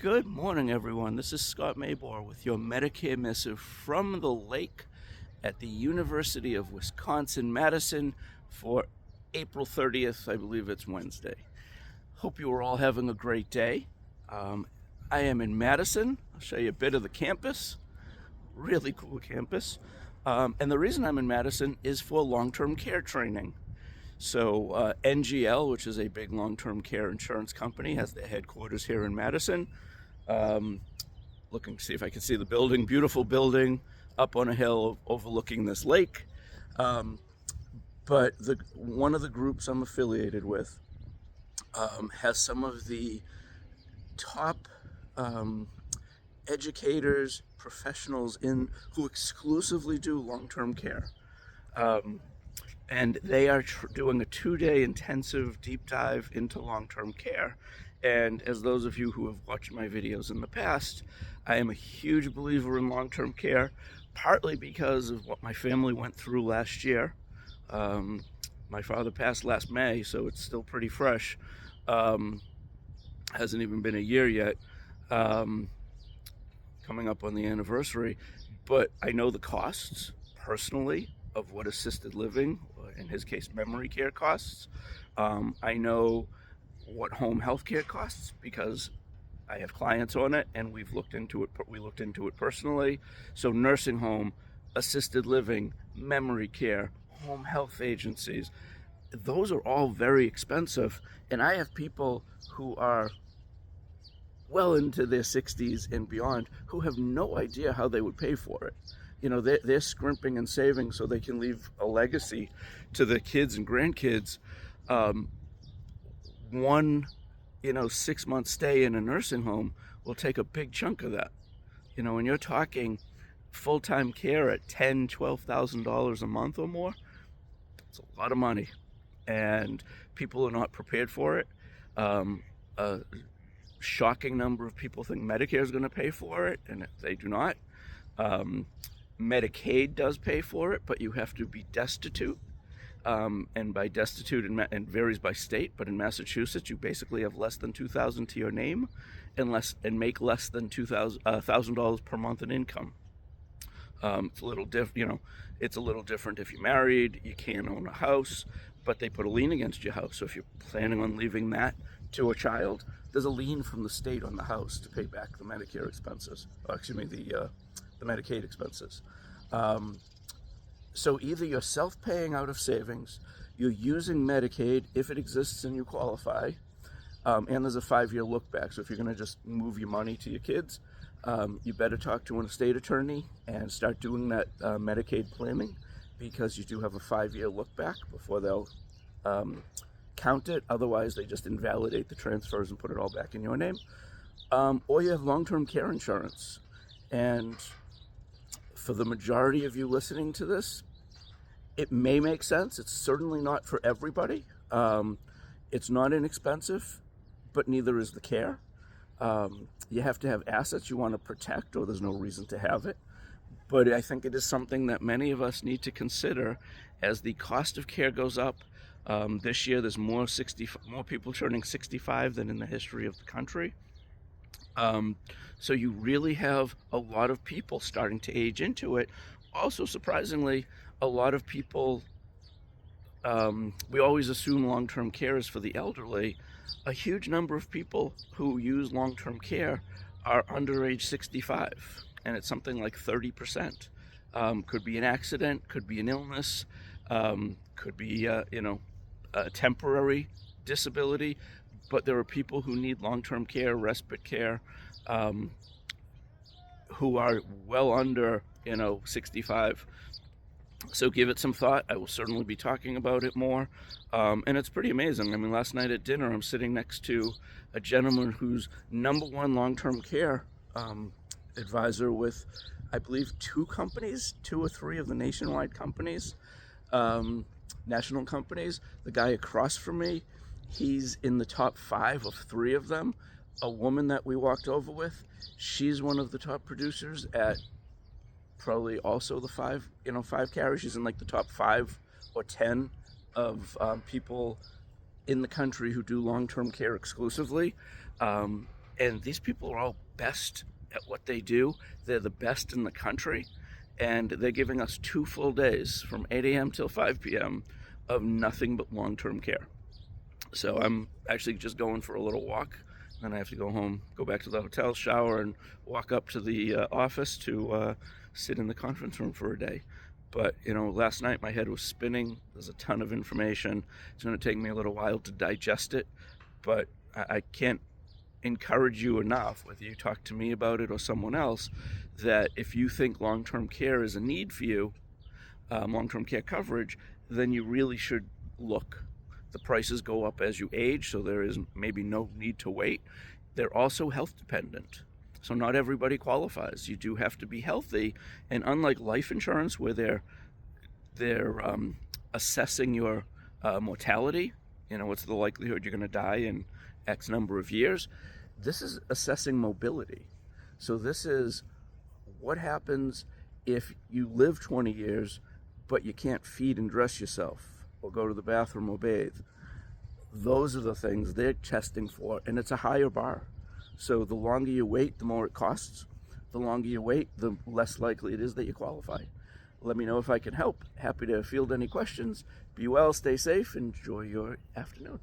Good morning, everyone. This is Scott Maybor with your Medicare Missive from the lake at the University of Wisconsin-Madison for April 30th. I believe it's Wednesday. Hope you are all having a great day. I am in Madison. I'll show you a bit of the campus. Really cool campus. And the reason I'm in Madison is for long-term care training. So NGL, which is a big long-term care insurance company, has their headquarters here in Madison. Looking to see if I can see the building. Beautiful building up on a hill overlooking this lake. But one of the groups I'm affiliated with has some of the top educators, professionals who exclusively do long-term care. And they are doing a 2-day intensive deep dive into long-term care. And as those of you who have watched my videos in the past, I am a huge believer in long-term care, partly because of what my family went through last year. My father passed last May, so it's still pretty fresh. Hasn't even been a year yet, coming up on the anniversary. But I know the costs personally of what assisted living, in his case memory care, costs. I know what home health care costs because I have clients on it and we've looked into it. We looked into it personally. So nursing home, assisted living, memory care, home health agencies, those are all very expensive. And I have people who are well into their 60s and beyond who have no idea how they would pay for it. You know, they're scrimping and saving so they can leave a legacy to their kids and grandkids. One 6-month stay in a nursing home will take a big chunk of that. You know, when you're talking full-time care at $10,000-$12,000 a month or more, it's a lot of money, and people are not prepared for it. A shocking number of people think Medicare is going to pay for it, and they do not. Medicaid does pay for it, but you have to be destitute. And by destitute, and varies by state, but in Massachusetts, you basically have less than $2,000 to your name, and make less than $1,000 per month in income. It's a little different. It's a little different if you're married. You can't own a house, but they put a lien against your house. So if you're planning on leaving that to a child, there's a lien from the state on the house to pay back the Medicare expenses. The Medicaid expenses. So either you're self-paying out of savings, you're using Medicaid if it exists and you qualify, and there's a 5-year look back. So if you're going to just move your money to your kids, you better talk to an estate attorney and start doing that Medicaid planning, because you do have a 5-year look back before they'll count it. Otherwise, they just invalidate the transfers and put it all back in your name. Or you have long-term care insurance. And for the majority of you listening to this, it may make sense. It's certainly not for everybody. It's not inexpensive, but neither is the care. You have to have assets you want to protect, or there's no reason to have it. But I think it is something that many of us need to consider as the cost of care goes up. This year, there's more people turning 65 than in the history of the country. So you really have a lot of people starting to age into it. Also, surprisingly, a lot of people, we always assume long-term care is for the elderly. A huge number of people who use long-term care are under age 65, and it's something like 30%. Could be an accident, could be an illness, could be a temporary disability. But there are people who need long-term care, respite care, who are well under, 65. So give it some thought. I will certainly be talking about it more. And it's pretty amazing. I mean, last night at dinner, I'm sitting next to a gentleman who's number one long-term care advisor with, I believe, 2 or 3 of the nationwide companies, national companies. The guy across from me, he's in the top 5 of 3 of them. A woman that we walked over with, she's one of the top producers at probably also the 5 carriers. She's in like the top 5 or 10 of people in the country who do long-term care exclusively. And these people are all best at what they do. They're the best in the country. And they're giving us 2 full days from 8 a.m. till 5 p.m. of nothing but long-term care. So I'm actually just going for a little walk. Then I have to go home, go back to the hotel, shower, and walk up to the office to sit in the conference room for a day. But, last night my head was spinning. There's a ton of information. It's going to take me a little while to digest it. But I can't encourage you enough, whether you talk to me about it or someone else, that if you think long-term care is a need for you, long-term care coverage, then you really should look. The prices go up as you age, so there is maybe no need to wait. They're also health dependent, so not everybody qualifies. You do have to be healthy, and unlike life insurance, where they're assessing your mortality, what's the likelihood you're going to die in X number of years, this is assessing mobility. So this is what happens if you live 20 years, but you can't feed and dress yourself, or go to the bathroom or bathe. Those are the things they're testing for, and it's a higher bar. So the longer you wait, the more it costs. The longer you wait, the less likely it is that you qualify. Let me know if I can help. Happy to field any questions. Be well, stay safe, enjoy your afternoon.